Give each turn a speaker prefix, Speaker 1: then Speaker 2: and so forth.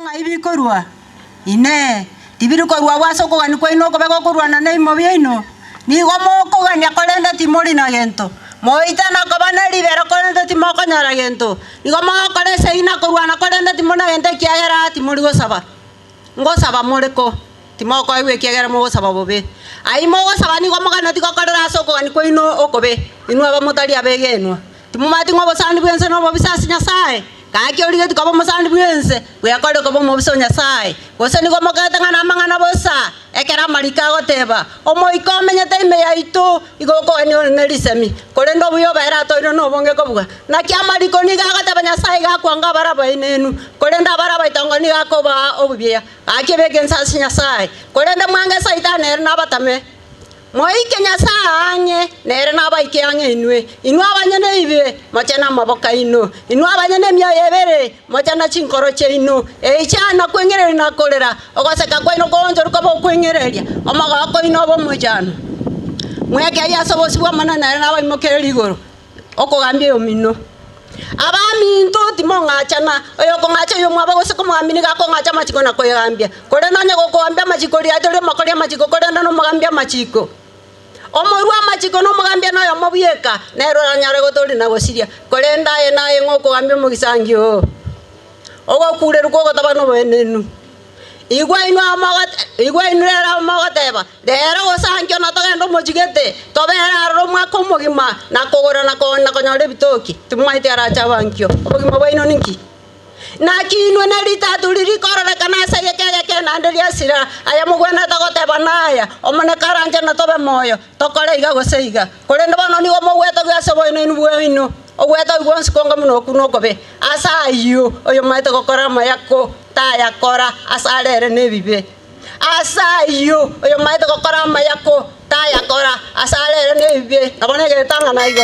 Speaker 1: ngaibi korwa ine tibiru korwa wasoko gani ko ino ko bego korwa na nei mobieno ni gomo ko gani akolenda timori na gento moita na ko bana libero kolenda timoko nyara gento ni gomo kole seina korwa na kolenda timona gento kiagera timori go saba moreko timoko iwe kiagera mo saba bobe ai mo saba ni gomo kana tiko kolera soko gani ko ino okobe inu aba motari abegeno timumati ngobo sandi bwense no bobisasi nyasaye kaki orige tukabo musandi bwense kuyakole ko bomo bisonya sai gose ni gomo katanga na mangana bosa ekera marika goteba omo ikomenya taime ya itu igoko ni nelisemi kole ndo buyo baira to no bonge ko buga na kya mariko ni gagoteba nyasai gakwanga baraba inenu kole nda baraba itongo ni gakoba obubia kaki begensa nyasai kole nda mwange saitane na batame moi Kenya saanye nere na baike ange inwe abanyene ibe machana maboka ino abanyene mya yebere machana chinkoro che ino chana kwengerera na kolera ogoseka kwa ino konjo rukobo kwengereria omaga ko ino bo mujana mweke ya sobosibwa mana nere na baimokere igoro okogambye omino abamintu timongachana oyo kongacha yo mwaba gose komwamini ga kongacha machiko na koyambya kole nanye kokambya machiko ri atole makole machiko kole no magambya machiko omorwa machiko no magambya nayo mobieka nero nyare gotori na gosiria kole ndaye naye ngoko gambya mogisangio ogo kure ruko gotabano benenu igwa inu era magateba dera gosangio na togendo mojigete tobera ro mwako mogima na kogora na konyore bitoki tumaite aracha bankio obogima baino ninki na kinwe na litatu lirikorora kana sayeke na nderia sira aya mugwena tagoteba naya omone karanje na tobe moyo tokore iga goseiga kore ndabano ni gomo gweta gwasebo ino bwino ogweta gwonsi konga muno kunokobe asayo oyo maite gokora mayako taya kora asalere nebibe asayo oyo maite gokora mayako taya kora asalere nebibe abone getanga naigo